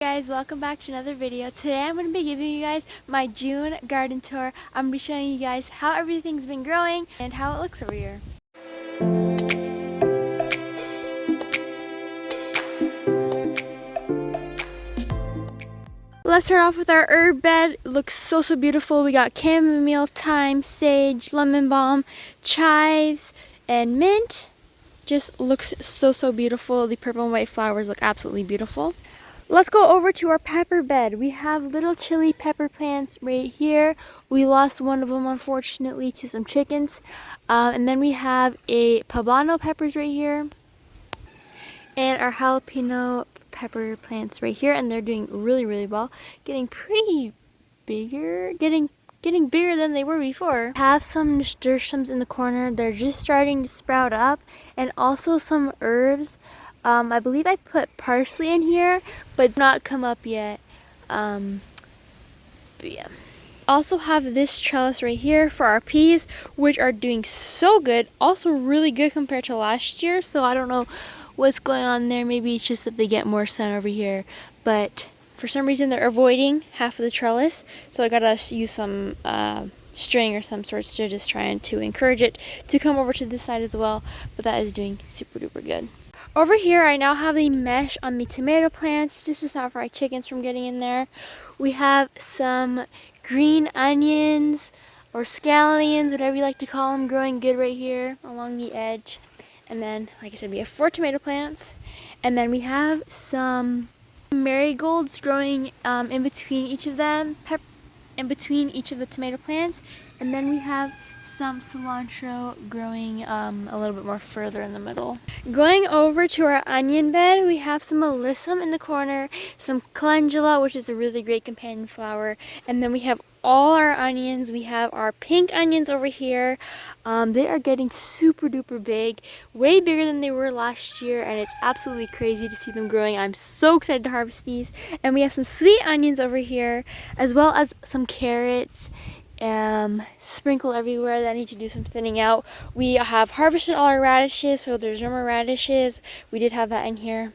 Guys, welcome back to another video. Today I'm going to be giving you guys my June garden tour. I'm going to be showing you guys how everything's been growing and how it looks over here. Let's start off with our herb bed. It looks so beautiful. We got chamomile, thyme, sage, lemon balm, chives, and mint. Just looks so beautiful. The purple and white flowers look absolutely beautiful. Let's go over to our pepper bed. We have little chili pepper plants right here. We lost one of them, unfortunately, to some chickens. And then we have a poblano peppers right here. And our jalapeno pepper plants right here. And they're doing really well. Getting pretty bigger. Getting bigger than they were before. Have some nasturtiums in the corner. They're just starting to sprout up. And also some herbs. I believe I put parsley in here, but not come up yet. But yeah. Also have this trellis right here for our peas, which are doing so good. Also really good compared to last year. So I don't know what's going on there. Maybe it's just that they get more sun over here. But for some reason they're avoiding half of the trellis. So I gotta use some string or some sorts to just trying to encourage it to come over to this side as well. But that is doing super duper good. Over here, I now have the mesh on the tomato plants just to stop our chickens from getting in there. We have some green onions or scallions, whatever you like to call them, growing good right here along the edge. And then, like I said, we have 4 tomato plants. And then we have some marigolds growing in between each of them, in between each of the tomato plants. And then we have some cilantro growing a little bit more further in the middle. Going over to our onion bed, we have some alyssum in the corner, some calendula, which is a really great companion flower, and then we have all our onions. We have our pink onions over here. They are getting super duper big, way bigger than they were last year, and it's absolutely crazy to see them growing. I'm so excited to harvest these. And we have some sweet onions over here, as well as some carrots sprinkled everywhere that I need to do some thinning out. We have harvested all our radishes, so there's no more radishes. We did have that in here.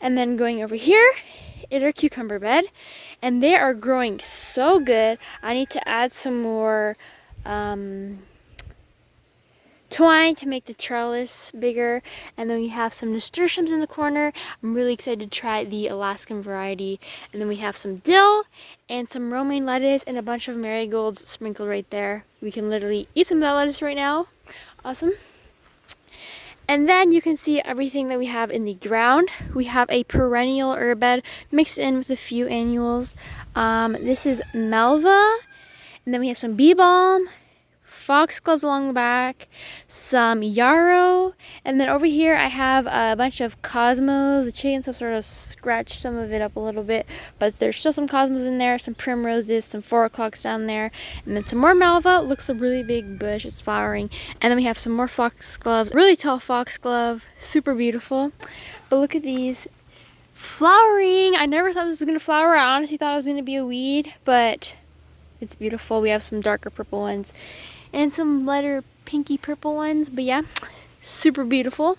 And then going over here is our cucumber bed, and they are growing so good. I need to add some more twine to make the trellis bigger. And then we have some nasturtiums in the corner. I'm really excited to try the Alaskan variety. And then we have some dill and some romaine lettuce and a bunch of marigolds sprinkled right there. We can literally eat some of that lettuce right now. Awesome. And then you can see everything that we have in the ground. We have a perennial herb bed mixed in with a few annuals. This is Melva. And then we have some bee balm, foxgloves along the back, some yarrow, and then over here I have a bunch of cosmos. The chickens have sort of scratched some of it up a little bit, but there's still some cosmos in there, some primroses, some 4 o'clocks down there, and then some more malva. It looks a really big bush, it's flowering. And then we have some more foxgloves, really tall foxglove, super beautiful. But look at these flowering. I never thought this was going to flower. I honestly thought it was going to be a weed, but it's beautiful. We have some darker purple ones and some lighter pinky purple ones, but yeah, super beautiful.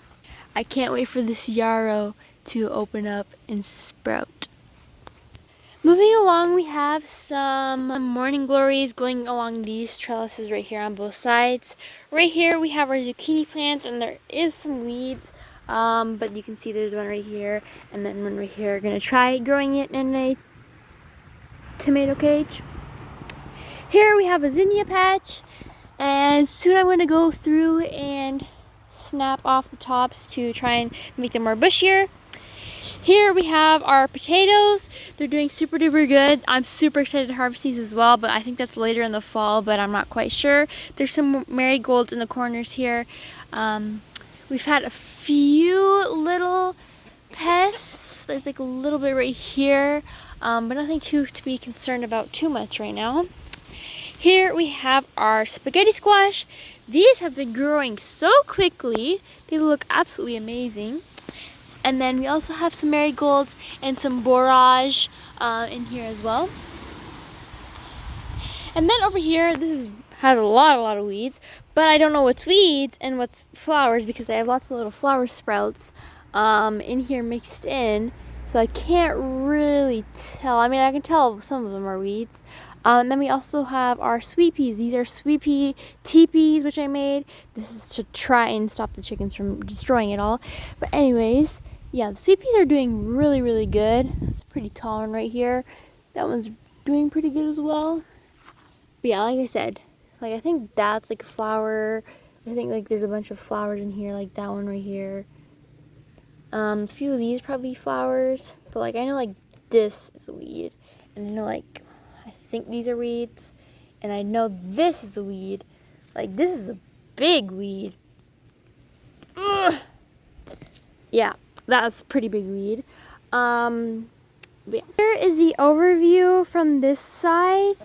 I can't wait for this yarrow to open up and sprout. Moving along, we have some morning glories going along these trellises right here on both sides. Right here we have our zucchini plants, and there is some weeds, but you can see there's one right here and then one right here. Gonna try growing it in a tomato cage. Here we have a zinnia patch. And soon I'm going to go through and snap off the tops to try and make them more bushier. Here we have our potatoes. They're doing super duper good. I'm super excited to harvest these as well, but I think that's later in the fall, but I'm not quite sure. There's some marigolds in the corners here. We've had a few little pests. There's like a little bit right here, but nothing to be concerned about too much right now. Here we have our spaghetti squash. These have been growing so quickly. They look absolutely amazing. And then we also have some marigolds and some borage in here as well. And then over here, has a lot of weeds, but I don't know what's weeds and what's flowers because I have lots of little flower sprouts in here mixed in. so I can't really tell. I mean, I can tell some of them are weeds. Then we also have our sweet peas. These are sweet pea teepees, which I made. This is to try and stop the chickens from destroying it all. But anyways, yeah, the sweet peas are doing really, really good. It's a pretty tall one right here. That one's doing pretty good as well. But yeah, like I said, like I think that's like a flower. I think like there's a bunch of flowers in here, like that one right here. A few of these probably flowers, but like I know like this is a weed, and I know like I think these are weeds, and I know this is a weed. Like this is a big weed. Ugh. Yeah, that's a pretty big weed. Yeah. Here is the overview from this side.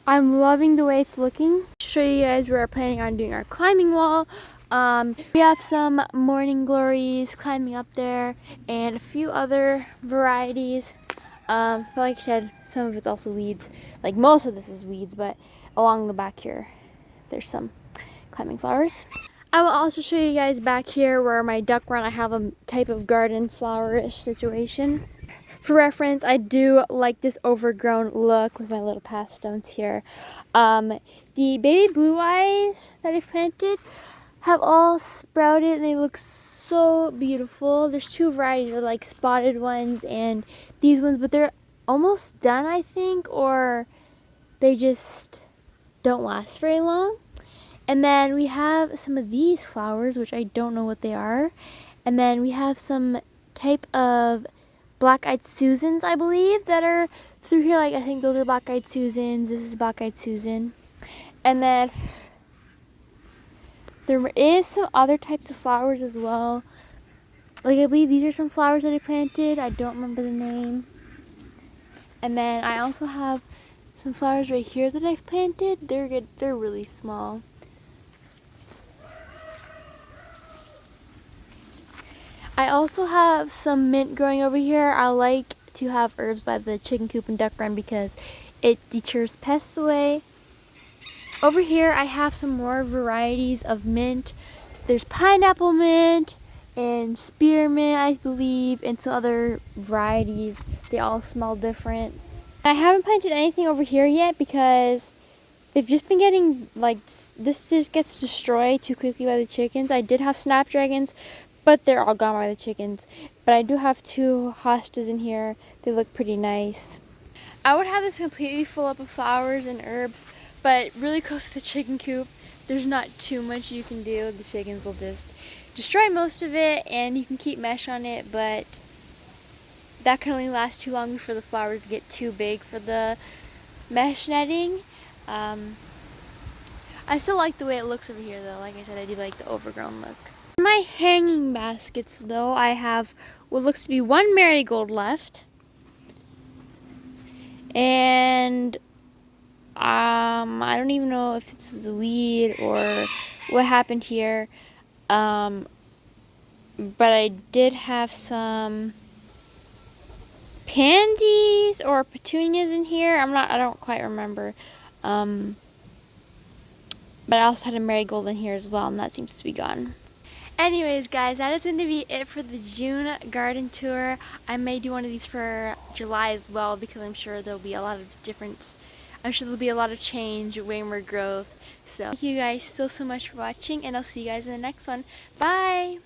I'm loving the way it's looking. To show you guys, we're planning on doing our climbing wall. We have some morning glories climbing up there and a few other varieties. But like I said, some of it's also weeds. Like most of this is weeds, but along the back here, there's some climbing flowers. I will also show you guys back here where my duck run, I have a type of garden flowerish situation. For reference, I do like this overgrown look with my little path stones here. The baby blue eyes that I planted have all sprouted and they look so beautiful. There's two varieties, they're like spotted ones and these ones, but they're almost done, I think, or they just don't last very long. And then we have some of these flowers, which I don't know what they are. And then we have some type of black-eyed Susans, I believe, that are through here. Like I think those are black-eyed Susans. This is black-eyed Susan. And then there is some other types of flowers as well. Like I believe these are some flowers that I planted. I don't remember the name. And then I also have some flowers right here that I've planted. They're good. They're really small. I also have some mint growing over here. I like to have herbs by the chicken coop and duck run because it deters pests away. Over here I have some more varieties of mint. There's pineapple mint and spearmint, I believe, and some other varieties. They all smell different. I haven't planted anything over here yet because they've just been getting, like, this just gets destroyed too quickly by the chickens. I did have snapdragons, but they're all gone by the chickens. But I do have two hostas in here. They look pretty nice. I would have this completely full up of flowers and herbs, but really close to the chicken coop, there's not too much you can do. The chickens will just destroy most of it, and you can keep mesh on it, but that can only last too long before the flowers get too big for the mesh netting. I still like the way it looks over here though. Like I said, I do like the overgrown look. In my hanging baskets though, I have what looks to be one marigold left. And I don't even know if this is a weed or what happened here. But I did have some pansies or petunias in here. I don't quite remember. But I also had a marigold in here as well, and that seems to be gone. Anyways, guys, that is going to be it for the June garden tour. I may do one of these for July as well because I'm sure there'll be a lot of change, way more growth. So thank you guys so much for watching, and I'll see you guys in the next one. Bye!